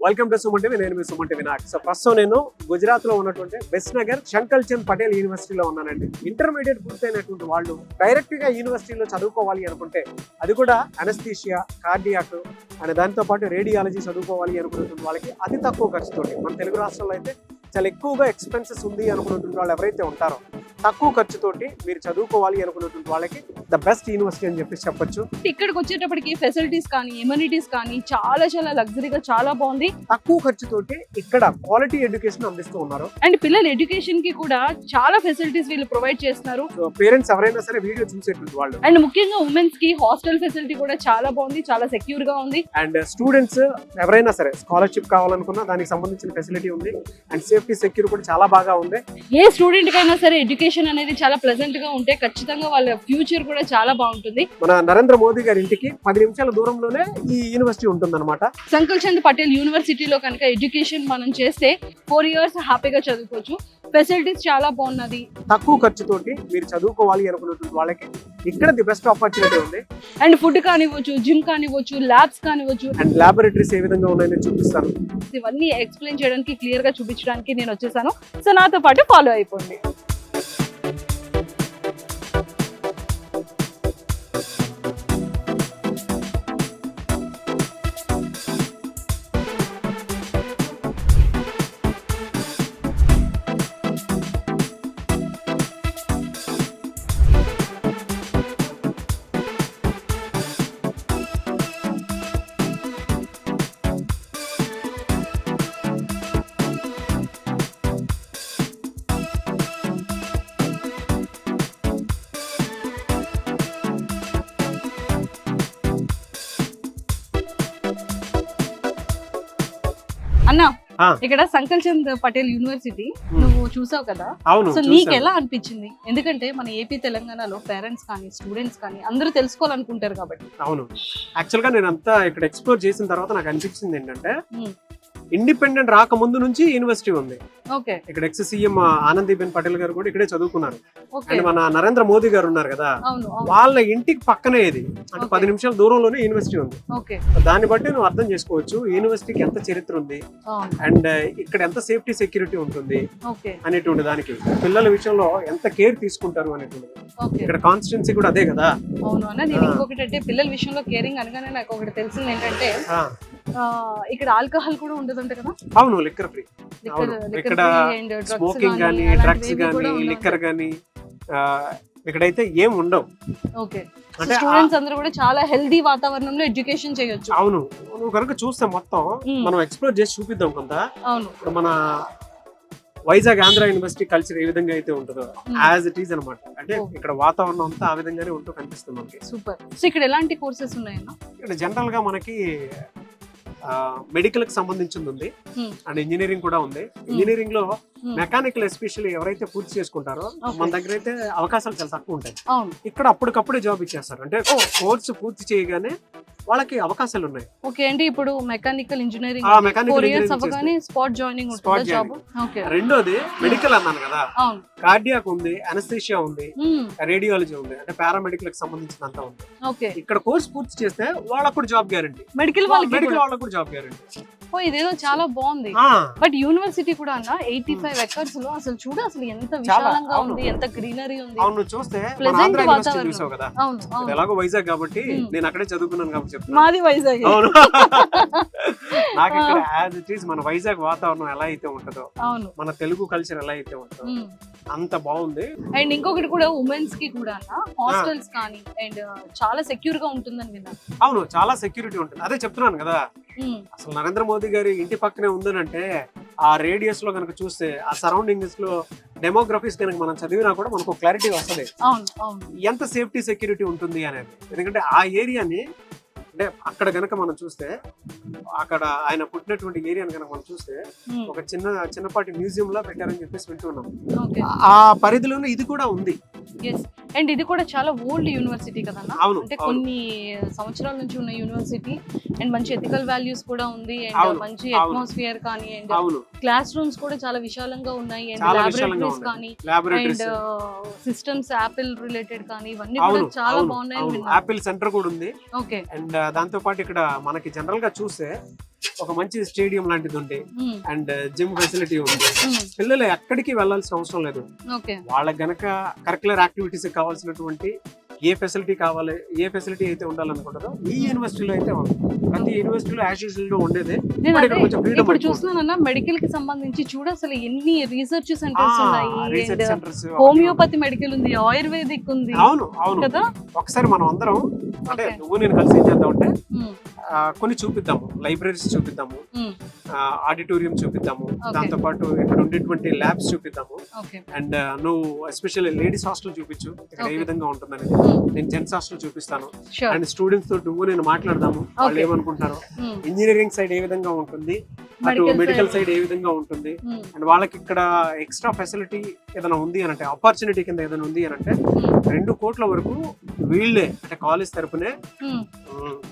Welcome to Suman TV. నేను మీ Suman TV Vinayak. So ప్రస్తుతం నేను గుజరాత్ లో ఉన్నటువంటి బెస్ట్ నగర్ శంకల్ చంద్ పటేల్ యూనివర్సిటీలో ఉన్నానండి. ఇంటర్మీడియట్ పూర్తయినటువంటి వాళ్ళు డైరెక్ట్ గా యూనివర్సిటీలో చదువుకోవాలి అనుకుంటే, అది కూడా అనస్థీషియా, కార్డియాక్ అనే దాంతో పాటు రేడియాలజీ చదువుకోవాలి అనుకున్నటువంటి వాళ్ళకి అతి తక్కువ ఖర్చుతోటి, మన తెలుగు రాష్ట్రాల్లో అయితే చాలా ఎక్కువగా ఎక్స్పెన్సెస్ ఉంది అనుకున్నటువంటి వాళ్ళు ఎవరైతే ఉంటారో, తక్కువ ఖర్చుతోటి మీరు చదువుకోవాలి అనుకున్నటువంటి వాళ్ళకి ద బెస్ట్ యూనివర్సిటీ అని చెప్పొచ్చు. ఇక్కడికి వచ్చేటప్పటికి ఫెసిలిటీస్ కానీ ఎమ్యూనిటీస్ కానీ చాలా చాలా లగ్జరీగా చాలా బాగుంది. తక్కువ ఖర్చుతోటి ఇక్కడ క్వాలిటీ ఎడ్యుకేషన్ అందిస్తూ ఉన్నారు. అండ్ పిల్లల ఎడ్యుకేషన్ కి కూడా చాలా ఫెసిలిటీస్ వీళ్ళు ప్రొవైడ్ చేస్తున్నారు. సో పేరెంట్స్ ఎవరైనా సరే వీడియో చూసేటువంటి వాళ్ళు, అండ్ ముఖ్యంగా ఉమెన్స్ కి హాస్టల్ ఫెసిలిటీ కూడా చాలా బాగుంది, చాలా సెక్యూర్ గా ఉంది. అండ్ స్టూడెంట్స్ ఎవరైనా సరే స్కాలర్షిప్ కావాలనుకున్నా దానికి సంబంధించిన ఫెసిలిటీ ఉంది. అండ్ సేఫ్టీ సెక్యూర్ కూడా చాలా బాగా ఉంది. ఏ స్టూడెంట్ కైనా సరే ఎడ్యుకేషన్ అనేది చాలా ప్లెజెంట్ గా ఉంటే ఖచ్చితంగా వాళ్ళ ఫ్యూచర్ కూడా చాలా బాగుంటుంది. మన నరేంద్ర మోదీ గారి ఇంటికి 10 నిమిషాల దూరంలోనే ఈ యూనివర్సిటీ ఉంటుందన్నమాట. శంకల్ చంద్ పటేల్ యూనివర్సిటీలో కనుక ఎడ్యుకేషన్ మనం చేస్తే 4 years హ్యాపీగా చదువుకోవచ్చు. ఫెసిలిటీస్ చాలా బాగున్నది. తక్కువ ఖర్చుతోటి మీరు చదువుకోవాలి అనుకున్నటువంటి వాళ్ళకి ఇక్కడ ది బెస్ట్ ఆపర్చునిటీ ఉంది. అండ్ ఫుడ్ కానివ్వచ్చు, జిమ్ కానివ్వచ్చు, ల్యాబ్స్ కానివ్వచ్చు, అండ్ ల్యాబొరేటరీస్ ఏ విధంగా ఉన్నాయని చూపిస్తాను. ఇవన్నీ ఎక్స్ప్లెయిన్ చేయడానికి, క్లియర్ గా చూపించడానికి నేను వచ్చేసాను. సో నాతో పాటు ఫాలో అయిపోండి. అన్నా, ఇక్కడ శంకల్ చంద్ పటేల్ యూనివర్సిటీ నువ్వు చూసావు కదా, సో నీకు ఎలా అనిపించింది? ఎందుకంటే మన ఏపీ తెలంగాణలో పేరెంట్స్ కానీ స్టూడెంట్స్ కానీ అందరూ తెలుసుకోవాలనుకుంటారు కాబట్టి. అవును, యాక్చువల్ గా నేను అంతా ఇక్కడ ఎక్స్ప్లోర్ చేసిన తర్వాత నాకు అనిపించింది ఏంటంటే, ఇండిపెండెంట్ రాకముందు నుంచి యూనివర్సిటీ ఉంది. ఓకే, ఇక్కడ ఎక్స్ సీఎం ఆనందీబెన్ పటేల్ గారు కూడా ఇక్కడే చదువుకున్నారు. అండ్ మన నరేంద్ర మోదీ గారు ఉన్నారు కదా, వాళ్ళ ఇంటికి పక్కనే ఇది, అంటే 10 నిమిషాల దూరంలోనే యూనివర్సిటీ ఉంది. దాన్ని బట్టి నువ్వు అర్థం చేసుకోవచ్చు యూనివర్సిటీకి ఎంత చరిత్ర ఉంది అండ్ ఇక్కడ ఎంత సేఫ్టీ సెక్యూరిటీ ఉంటుంది అనేటువంటి దానికి, పిల్లల విషయంలో ఎంత కేర్ తీసుకుంటారు అనేటువంటిది. ఇక్కడ కాన్స్టిట్యున్సీ కూడా అదే కదా. అవును అన్న, నేను ఇంకొకటి అంటే పిల్లల విషయంలో కేరింగ్ అనగానే నాకు ఒకటి తెలిసింది ఏంటంటే, ఇక్కడ ఆల్కహాల్ కూడా ఉండదంట కదా. అవును, లిక్కర్ ఫ్రీ. ఇక్కడ స్మోకింగ్ గానీ, డ్రగ్స్ గానీ, లిక్కర్ గానీ ఇక్కడైతే ఏం ఉండవు. ఓకే, అంటే స్టూడెంట్స్ అందరూ కూడా చాలా హెల్దీ వాతావరణంలో ఎడ్యుకేషన్ చేయొచ్చు. అవును, నువ్వు కనుక చూస్తే మొత్తం మనం ఎక్స్ప్లోర్ చేసి చూపిద్దాం కొంత. అవును, ఇప్పుడు మన వైజాగ్ ఆంధ్ర యూనివర్సిటీ కల్చర్ ఏ విధంగా అయితే ఉంటుందో యాజ్ ఇట్ ఈస్ అనమాట. అంటే ఇక్కడ వాతావరణం అంతా ఆ విధంగానే ఉంటూ కనిపిస్తుంది మనకి. సూపర్. సో ఇక్కడ ఎలాంటి కోర్సెస్ ఉన్నాయన్నా? ఇక్కడ జనరల్ గా మనకి మెడికల్ కి సంబంధించింది ఉంది అండ్ ఇంజనీరింగ్ కూడా ఉంది. ఇంజనీరింగ్ లో మెకానికల్ ఎస్పెషల్లీ ఎవరైతే పూర్తి చేసుకుంటారో మన దగ్గర అయితే అవకాశాలు చాలా తక్కువ ఉంటాయి. ఇక్కడ అప్పటికప్పుడే జాబ్ ఇచ్చేస్తారు. అంటే కోర్సు పూర్తి చేయగానే వాళ్ళకి అవకాశాలు ఉన్నాయి. ఓకే, అంటే ఇప్పుడు మెకానికల్ ఇంజనీరింగ్ స్పాట్ జాయినింగ్. రెండోది మెడికల్ అన్నాను కదా, కార్డియాక్ ఉంది, అనస్థీషియా ఉంది, రేడియాలజీ ఉంది, అంటే పారామెడికల్ కి సంబంధించినంత ఉంది. ఇక్కడ కోర్స్ పూర్తి చేస్తే వాళ్ళకు కూడా జాబ్ గ్యారంటీ, మెడికల్ వాళ్ళకు కూడా జాబ్ గ్యారంటీ. ఇదేదో చాలా బాగుంది. బట్ యూనివర్సిటీ కూడా అన్న 85 acres లో అసలు చూడు, అసలు ఎంత విశాలంగా ఉంది, ఎంత గ్రీనరీ ఉంది. అవును, చూస్తే ఆంధ్ర యూనివర్సిటీ చూసావు కదా, ఎలాగో వైజాగ్ కాబట్టి నేను అక్కడే చదువుకున్నాను కాబట్టి చెప్తాను. మాది వైజాగ్. అవును, నాకు ఇక్కడ యాజ్ ఇట్ ఈస్ మన వైజాగ్ వాతావరణం ఎలా అయితే ఉంటుందో, మన తెలుగు కల్చర్ ఎలా అయితే ఉంటుందో అంత బాగుంది. అండ్ ఇంకొకటి కూడా ఉమెన్స్ కి కూడా హాస్టల్స్ కానీ అండ్ చాలా సెక్యూర్ గా ఉంటుందని విన్నాను. అవును, చాలా సెక్యూరిటీ ఉంటుంది. అదే చెప్తున్నాను కదా, అసలు నరేంద్ర మోదీ గారి ఇంటి పక్కనే ఉందనంటే ఆ రేడియస్ లో కనుక చూస్తే, ఆ సరౌండింగ్స్ లో డెమోగ్రఫీస్ కనుక మనం చదివినా కూడా మనకు క్లారిటీ వస్తుంది ఎంత సేఫ్టీ సెక్యూరిటీ ఉంటుంది అనేది. ఎందుకంటే ఆ ఏరియాని, అంటే అక్కడ గనక మనం చూస్తే, అక్కడ ఆయన పుట్టినటువంటి ఏరియాని కనుక మనం చూస్తే ఒక చిన్నపాటి మ్యూజియం లా పెట్టారని చెప్పేసి వింటున్నాం. ఆ పరిధిలోనే ఇది కూడా ఉంది. అండ్ ఇది కూడా చాలా ఓల్డ్ యూనివర్సిటీ కదా, అంటే కొన్ని సంవత్సరాల నుంచి ఉన్న యూనివర్సిటీ. అండ్ మంచి ఎథికల్ వాల్యూస్ కూడా ఉంది, అండ్ మంచి అట్మాస్ఫియర్ కానీ, అండ్ క్లాస్ రూమ్స్ కూడా చాలా విశాలంగా ఉన్నాయి, అండ్ లాబొరేటరీస్ కానీ, అండ్ సిస్టమ్స్ యాపిల్ రిలేటెడ్ కానీ ఇవన్నీ కూడా చాలా బాగున్నాయి. యాపిల్ సెంటర్ కూడా ఉంది. ఓకే, అండ్ దాంతో పాటు ఇక్కడ మనకి జనరల్ గా చూస్తే ఒక మంచి స్టేడియం లాంటిది ఉంది, ఉమ్, అండ్ జిమ్ ఫెసిలిటీ ఉంది. ఉమ్, పిల్లలు ఎక్కడికి వెళ్ళాల్సిన అవసరం లేదు. ఓకే. వాళ్ళకి గనక కరికులర్ యాక్టివిటీస్ కావాల్సినటువంటి ఏ ఫెసిలిటీ కావాలి, ఏ ఫెసిలిటీ అయితే ఉండాలనుకుంటారో ఈ యూనివర్సిటీలో అయితే ఉంది. ప్రతి యూనివర్సిటీలో యాజ్ యూజువల్ గా ఉండేదే. నేను బట్ అదే ఇక్కడ కొంచెం ఫ్రీడమ్ ఇప్పుడు చూస్తున్నానన్నా మెడికల్ కి సంబంధించి ఎన్ని రీసెర్చ్ సెంటర్స్ ఉన్నాయి, research and centres, homeopathy medical ఉంది, ఆయుర్వేదిక్ ఉంది అవును అవును. కదా. ఒకసారి మనం అందరం అంటే Okay. నువ్వు నేను కలిసి ఏం చేద్దాం అంటే ఉమ్, కొన్ని చూపిద్దాము, లైబ్రరీస్ చూపిద్దాము, ఉమ్, ఆడిటోరియం చూపిద్దాము, Okay. దాంతో పాటు ఇక్కడ ఉండేటువంటి ల్యాబ్స్ చూపిద్దాము, ఓకే. అండ్ నువ్వు ఎస్పెషల్లీ లేడీస్ హాస్టల్ చూపించు ఇక్కడ ఏ Okay. విధంగా ఉంటుందని. ఉమ్, నేను జెంట్స్ హాస్టల్ చూపిస్తాను, sure. అండ్ స్టూడెంట్స్ తోటి నువ్వు నేను మాట్లాడదాము, వాళ్ళు Okay. ఏమనుకుంటారు, ఉమ్, ఇంజనీరింగ్ సైడ్ ఏ విధంగా ఉంటుంది, అటు Medical మెడికల్ side. సైడ్ ఏ విధంగా ఉంటుంది, ఉమ్, అండ్ వాళ్ళకి ఇక్కడ ఎక్స్ట్రా ఫెసిలిటీ ఏదైనా ఉంది అని అంటే, ఆపర్చునిటీ కింద ఏదైనా ఉంది అని అంటే, ఉమ్, 2 కోట్ల వరకు వీళ్ళే అంటే కాలేజ్ తరపునే ఉమ్,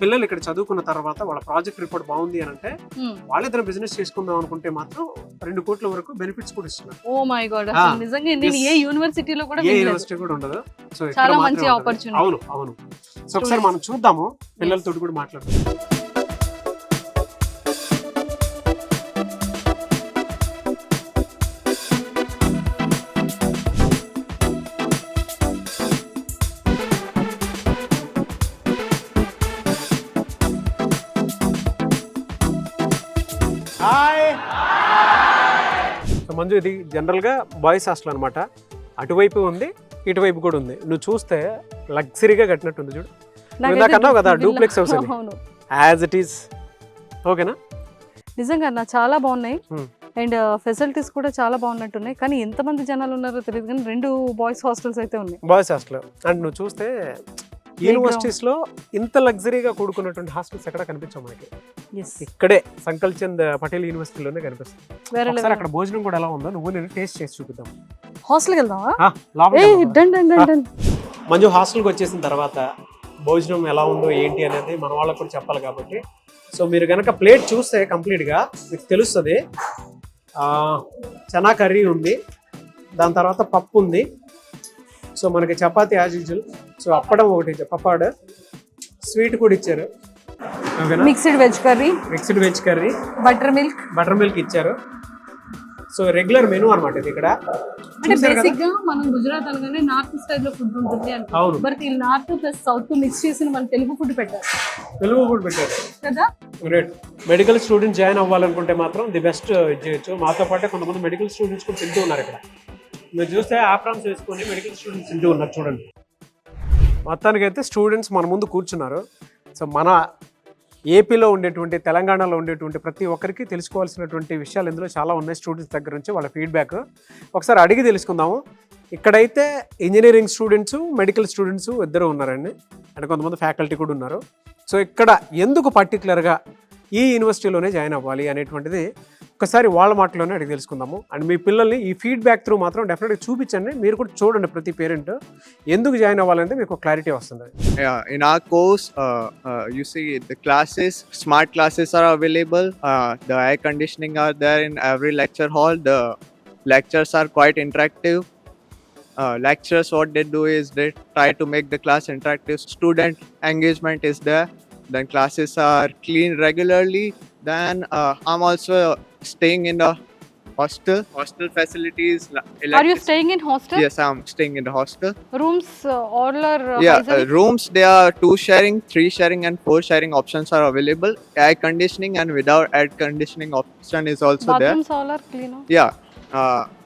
పిల్లలు ఇక్కడ చదువుకున్న తర్వాత వాళ్ళ ప్రాజెక్ట్ రిపోర్ట్ బాగుంది అని అంటే ఉమ్. వాళ్ళేదైనా బిజినెస్ చేసుకుందాం అనుకుంటే మాత్రం 2 కోట్ల వరకు బెనిఫిట్స్ కూడా ఇస్తున్నారు. ఓ మై గాడ్, అసలు Ah, నిజంగా నేను ఏ yes. యూనివర్సిటీలో కూడా ఏ వినలేదు. యూనివర్సిటీ కూడా ఉండదు. సో ఇక్కడ చాలా మాత్రమే మంచి ఉంటుంది. opportunity. అవును అవును. సో ఒకసారి మనం చూద్దాము, పిల్లలతో కూడా మాట్లాడదాం. సో మంజు, ఇది జనరల్ గా బాయ్స్ హాస్టల్ అనమాట. అటువైపు ఉంది, ఇటువైపు కూడా ఉంది. నువ్వు చూస్తే లగ్జరీగా కట్టినట్టుంది చూడు. నాకైతే ఇందాక అన్నావు కదా villa- డూప్లెక్స్ హౌస్ అని, అవును, యాజ్ ఇట్ ఈస్. ఓకేనా? నిజంగా నా చాలా బాగున్నాయి. Hmm. అండ్ ఫెసిలిటీస్ కూడా చాలా బాగున్నట్టున్నాయి. కానీ ఎంతమంది జనాలు ఉన్నారో తెలియదు, కానీ 2 బాయ్స్ హాస్టల్స్ అయితే ఉన్నాయి. Boys hostel. అండ్ నువ్వు చూస్తే యూనివర్సిటీస్ లో ఇంత లగ్జరీగా కూడుకున్నటువంటి హాస్టల్స్ ఎక్కడ కనిపించావు మనకి. ఎస్, ఇక్కడే సంకల్ చంద్ పటేల్ యూనివర్సిటీలోనే కనిపిస్తుంది. వేరే ఒకసారి అక్కడ భోజనం కూడా ఎలా ఉందో నువ్వు నేను టేస్ట్ చేసి చూపిద్దాం. హాస్టల్కి వెళ్దామా? లోపలికి ఏ వెళ్దాం. Done done done done. Manju, హాస్టల్కి వచ్చేసిన తర్వాత భోజనం ఎలా ఉందో ఏంటి అనేది మన వాళ్ళకు కూడా చెప్పాలి కాబట్టి, సో మీరు కనుక ప్లేట్ చూస్తే కంప్లీట్గా మీకు తెలుస్తుంది. చనా కర్రీ ఉంది, దాని తర్వాత పప్పు ఉంది, సో మనకి చపాతి యాజ్ యూజువల్, సో అప్పడం ఒకటి, పప్పాడ, స్వీట్ కూడా ఇచ్చారు. ఓకేనా? Mixed veg curry, mixed veg curry, butter milk ఇచ్చారు. సో రెగ్యులర్ మెనూ అనమాట ఇది ఇక్కడ. అంటే బేసిక్ గా మనం గుజరాత్ అనగానే నార్త్ స్టైల్ లో ఫుడ్ ఉంటుంది అవును. అనుకుంటాం. బట్ ఈ నార్త్ ప్లస్ సౌత్ మిక్స్ చేసిన మన తెలుగు ఫుడ్ పెట్టారు తెలుగు ఫుడ్ పెట్టారు కదా. గ్రేట్. మెడికల్ స్టూడెంట్స్ జాయిన్ అవ్వాలనుకుంటే మాత్రం ది బెస్ట్ చేయొచ్చు. మాతో పాటే కొంతమంది మెడికల్ స్టూడెంట్స్ కూడా తింటూ ఉన్నారు ఇక్కడ. మీరు చూస్తే ఆప్రామ్స్ వేసుకొని మెడికల్ స్టూడెంట్స్ తింటూ ఉన్నారు చూడండి. మొత్తానికైతే స్టూడెంట్స్ మన ముందు కూర్చున్నారు. సో మన ఏపీలో ఉండేటువంటి, తెలంగాణలో ఉండేటువంటి ప్రతి ఒక్కరికి తెలుసుకోవాల్సినటువంటి విషయాలు ఇందులో చాలా ఉన్నాయి. స్టూడెంట్స్ దగ్గర నుంచి వాళ్ళ ఫీడ్బ్యాక్ ఒకసారి అడిగి తెలుసుకుందాము. ఇక్కడైతే ఇంజనీరింగ్ స్టూడెంట్స్, మెడికల్ స్టూడెంట్స్ ఇద్దరు ఉన్నారండి, అండ్ కొంతమంది ఫ్యాకల్టీ కూడా ఉన్నారు. సో ఇక్కడ ఎందుకు పర్టికులర్గా ఈ యూనివర్సిటీలోనే జాయిన్ అవ్వాలి అనేటువంటిది ఒకసారి వాళ్ళ మాటలోనే అడిగి తెలుసుకుందాము. అండ్ మీ పిల్లల్ని ఈ ఫీడ్బ్యాక్ త్రూ మాత్రం డెఫినెట్గా చూపించండి. మీరు కూడా చూడండి, ప్రతి పేరెంట్ ఎందుకు జాయిన్ అవ్వాలంటే మీకు క్లారిటీ వస్తుంది. Yeah, in our course, you see the classes, smart classes are available. The air conditioning are there in every lecture hall. The lectures are quite interactive. Lectures, what they do is they try to make the class interactive. Student engagement is there. Then classes are cleaned regularly. Then I'm also staying in the hostel. Hostel facilities. Are you staying in hostel? Yes, I'm staying in the hostel. Rooms all are Rooms, there are 2 sharing, 3 sharing and 4 sharing options are available. Air conditioning and without air conditioning option is also there. bathrooms all are clean. Yeah.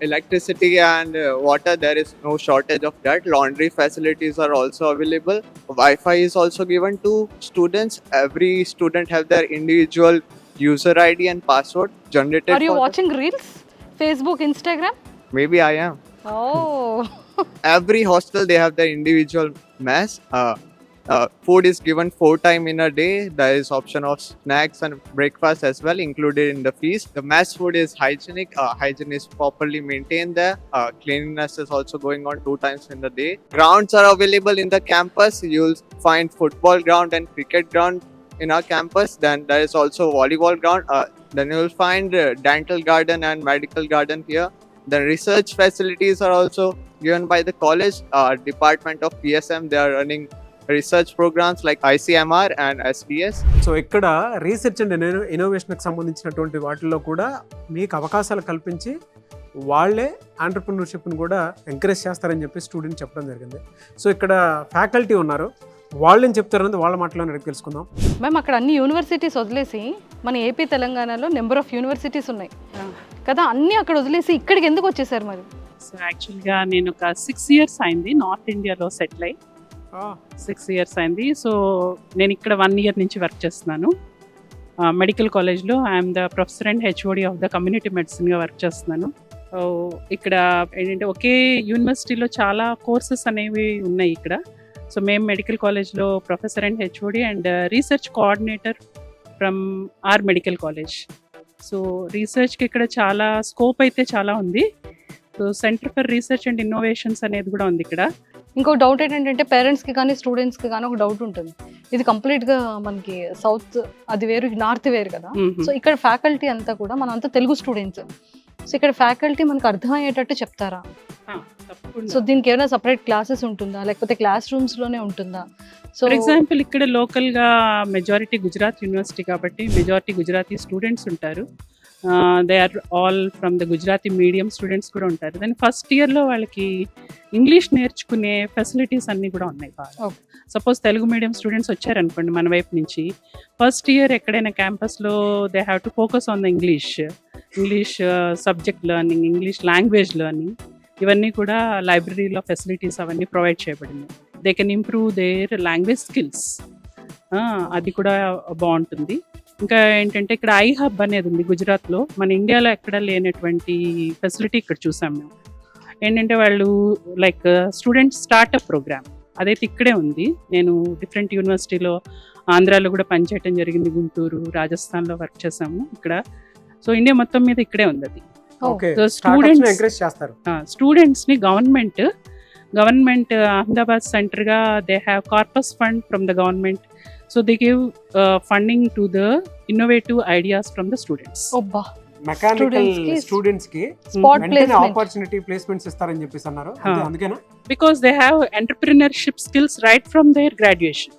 Electricity and water, there is no shortage of that. Laundry facilities are also available. Wi-Fi is also given to students. Every student have their individual user ID and password generated. Are you for them. watching reels? Facebook, Instagram? Maybe I am. Oh. Every hostel they have their individual mess. Food is given 4 times in a day. There is option of snacks and breakfast as well included in the fees. The mess food is hygienic. Hygiene is properly maintained there. Cleanliness is also going on 2 times in the day. Grounds are available in the campus. You'll find football ground and cricket ground in our campus. Then there is also volleyball ground. Then you will find dental garden and medical garden here. The research facilities are also given by the college. Department of PSM, they are running research programs like ICMR and SDS. So ఇక్కడ research and ఇన్నోవేషన్కి సంబంధించినటువంటి వాటిల్లో కూడా మీకు అవకాశాలు కల్పించి వాళ్ళే ఆంటర్ప్రినర్షిప్ని కూడా encourage చేస్తారని చెప్పి స్టూడెంట్ చెప్పడం జరిగింది. సో ఇక్కడ ఫ్యాకల్టీ ఉన్నారు, వాళ్ళని చెప్తారన్నది వాళ్ళ మాటలోనే అడిగి తెలుసుకుందాం. మ్యామ్ అక్కడ అన్ని యూనివర్సిటీస్ వదిలేసి మన ఏపీ తెలంగాణలో నెంబర్ ఆఫ్ యూనివర్సిటీస్ ఉన్నాయి కదా, అన్నీ అక్కడ వదిలేసి ఇక్కడికి ఎందుకు వచ్చేసారు మరి? సో యాక్చువల్గా నేను ఒక 6 years అయింది నార్త్ ఇండియాలో సెటిల్ అయ్యి. 6 years అయింది. సో నేను ఇక్కడ 1 year నుంచి వర్క్ చేస్తున్నాను మెడికల్ కాలేజ్లో. I'm the professor and HOD of the community మెడిసిన్గా వర్క్ చేస్తున్నాను. ఇక్కడ ఏంటంటే ఒకే యూనివర్సిటీలో చాలా కోర్సెస్ అనేవి ఉన్నాయి ఇక్కడ. సో మేము మెడికల్ కాలేజ్లో professor and HOD and research coordinator from our medical college. So రీసెర్చ్కి ఇక్కడ చాలా స్కోప్ అయితే చాలా ఉంది. So centre for research and innovations అనేది కూడా ఉంది ఇక్కడ. ఇంకో డౌట్ ఏంటంటే పేరెంట్స్కి కానీ స్టూడెంట్స్కి కానీ ఒక డౌట్ ఉంటుంది, ఇది కంప్లీట్గా మనకి సౌత్ అది వేరు నార్త్ వేరు కదా. సో ఇక్కడ ఫ్యాకల్టీ అంతా కూడా మనం అంతా తెలుగు స్టూడెంట్స్. సో ఇక్కడ ఫ్యాకల్టీ మనకు అర్థమయ్యేటట్టు చెప్తారా? సో దీనికి ఏమైనా సపరేట్ క్లాసెస్ ఉంటుందా, లేకపోతే క్లాస్ రూమ్స్లోనే ఉంటుందా? సో ఫర్ ఎగ్జాంపుల్ ఇక్కడ లోకల్గా మెజారిటీ గుజరాత్ యూనివర్సిటీ కాబట్టి మెజారిటీ గుజరాతీ స్టూడెంట్స్ ఉంటారు. They are all from the Gujarati medium students కూడా ఉంటారు. దాని ఫస్ట్ ఇయర్లో వాళ్ళకి ఇంగ్లీష్ నేర్చుకునే ఫెసిలిటీస్ అన్నీ కూడా ఉన్నాయి బాగా. సపోజ్ తెలుగు మీడియం స్టూడెంట్స్ వచ్చారనుకోండి మన వైపు నుంచి, ఫస్ట్ ఇయర్ ఎక్కడైనా క్యాంపస్లో they have to focus on the English subject learning, English language learning, ఇవన్నీ కూడా లైబ్రరీలో ఫెసిలిటీస్ అవన్నీ ప్రొవైడ్ చేయబడింది. They can improve their language skills, అది కూడా బాగుంటుంది. ఇంకా ఏంటంటే ఇక్కడ ఐహబ్ అనేది ఉంది గుజరాత్లో, మన ఇండియాలో ఎక్కడ లేనటువంటి ఫెసిలిటీ ఇక్కడ చూసాం మేము. ఏంటంటే వాళ్ళు లైక్ స్టూడెంట్ స్టార్టప్ ప్రోగ్రామ్ అదైతే ఇక్కడే ఉంది. నేను డిఫరెంట్ యూనివర్సిటీలో ఆంధ్రాలో కూడా పనిచేయటం జరిగింది, గుంటూరు, రాజస్థాన్లో వర్క్ చేసాము ఇక్కడ. సో ఇండియా మొత్తం మీద ఇక్కడే ఉంది అది. సో స్టూడెంట్స్ని గవర్నమెంట్ అహ్మదాబాద్ సెంటర్గా they have corpus fund from the government. So they give funding to the innovative ideas from the students. Mechanical students కి స్పాట్ ప్లేస్మెంట్ ఆపర్చునిటీ ప్లేస్మెంట్స్ ఇస్తారని చెప్పేసి అన్నారు. అందుకేనా? Because they have entrepreneurship skills right from their graduation.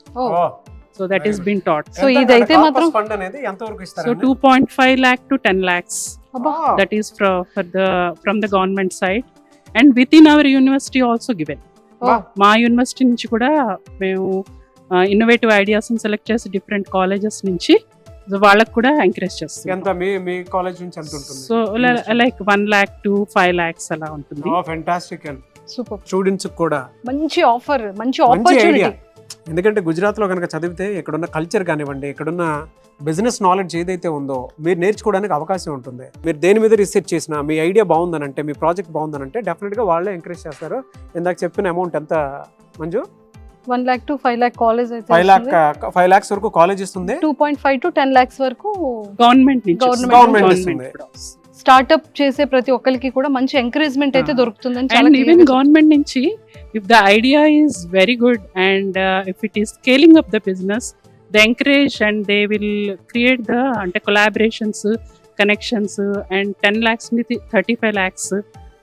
So that is being taught. So ఇదైతే మాత్రం fund అనేది ఎంత వరకు ఇస్తారు? So 2.5 lakh to 10 lakhs. That is from the government side and within our university also given. మా university నుంచి కూడా మేము ఇన్నోవేటివ్ ఐడియాస్ సెలెక్ట్ చేసి డిఫరెంట్ కాలేజెస్ నుంచి వాళ్ళకు కూడా ఎంకరేజ్ చేస్తాం. ఎంత మీ కాలేజ్ నుంచి ఎంత ఉంటుంది? So like 1 lakh to 5 lakhs అలా ఉంటుంది. ఫెంటాస్టిక్. సూపర్. స్టూడెంట్స్ కూడా మంచి ఆఫర్, మంచి ఆపర్చునిటీ. ఎందుకంటే గుజరాత్లో కనుక చదివితే ఇక్కడున్న కల్చర్ కానివ్వండి, ఇక్కడున్న బిజినెస్ నాలెడ్జ్ ఏదైతే ఉందో మీరు నేర్చుకోవడానికి అవకాశం ఉంటుంది. మీరు దేని మీద రీసెర్చ్ చేసినా మీ ఐడియా బాగుందనంటే, మీ ప్రాజెక్ట్ బాగుందనంటే డెఫినెట్గా వాళ్ళే ఎంకరేజ్ చేస్తారు. ఇందాక చెప్పిన అమౌంట్ ఎంత Manju? 1 lakh to 5 lakh college అయితే 5 lakhs వరకు కాలేజ్ ఇస్తుంది. 2.5 to 10 lakhs వరకు గవర్నమెంట్ ఇస్తుంది. స్టార్ట్అప్ చేసే ప్రతి ఒక్కరికి కూడా మంచి ఎంకరేజ్మెంట్ అయితే దొరుకుతుందని చాలా అండ్ ఈవెన్ గవర్నమెంట్ నుంచి if the idea is very good and if it is scaling up the business they encourage and they will create the అంటే కొలాబరేషన్స్, కనెక్షన్స్ అండ్ 10 lakhs నుంచి 35 lakhs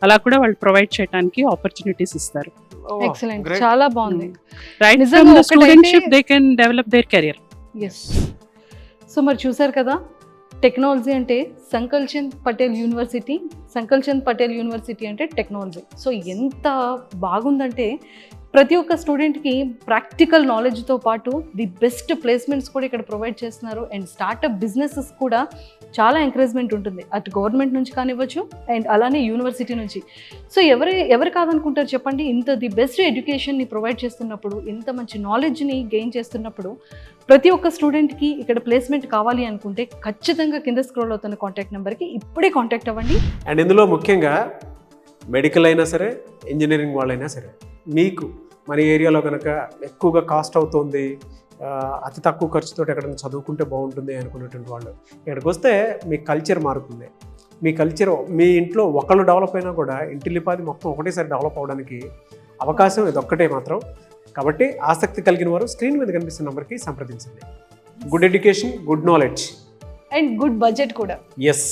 అలా కూడా వాళ్ళు ప్రొవైడ్ చేయడానికి ఆపర్చునిటీస్ ఇస్తారు. Excellent, చాలా బాగుంది. Right from the studentship they can develop their career. yes. So మరి చూసారు కదా, టెక్నాలజీ అంటే సంకల్చంద్ పటేల్ యూనివర్సిటీ అంటే టెక్నాలజీ. సో ఎంత బాగుందంటే ప్రతి ఒక్క స్టూడెంట్కి ప్రాక్టికల్ నాలెడ్జ్తో పాటు ది బెస్ట్ ప్లేస్మెంట్స్ కూడా ఇక్కడ ప్రొవైడ్ చేస్తున్నారు. అండ్ స్టార్టప్ బిజినెసెస్ కూడా చాలా ఎంకరేజ్మెంట్ ఉంటుంది, అటు గవర్నమెంట్ నుంచి కానివ్వచ్చు అండ్ అలానే యూనివర్సిటీ నుంచి. సో ఎవరు కాదనుకుంటారు చెప్పండి? ఇంత ది బెస్ట్ ఎడ్యుకేషన్ని ప్రొవైడ్ చేస్తున్నప్పుడు, ఇంత మంచి నాలెడ్జ్ని గెయిన్ చేస్తున్నప్పుడు ప్రతి ఒక్క స్టూడెంట్కి ఇక్కడ ప్లేస్మెంట్ కావాలి అనుకుంటే ఖచ్చితంగా కింద స్క్రోల్ అవుతున్న కాంటాక్ట్ నెంబర్కి ఇప్పుడే కాంటాక్ట్ అవ్వండి. అండ్ ఇందులో ముఖ్యంగా మెడికల్ అయినా సరే, ఇంజనీరింగ్ వాళ్ళైనా సరే, మీకు మన ఏరియాలో కనుక ఎక్కువగా కాస్ట్ అవుతుంది, అతి తక్కువ ఖర్చుతో ఎక్కడైనా చదువుకుంటే బాగుంటుంది అనుకునేటువంటి వాళ్ళు ఇక్కడికి వస్తే మీ కల్చర్ మారుతుంది. మీ కల్చర్ మీ ఇంట్లో ఒకళ్ళు డెవలప్ అయినా కూడా ఇంటిల్లిపాది మొత్తం ఒకటేసారి డెవలప్ అవడానికి అవకాశం ఇదొక్కటే మాత్రం. కాబట్టి ఆసక్తి కలిగిన వారు స్క్రీన్ మీద కనిపిస్తున్న నెంబర్కి సంప్రదించండి. Good education, good knowledge and good budget కూడా. ఎస్.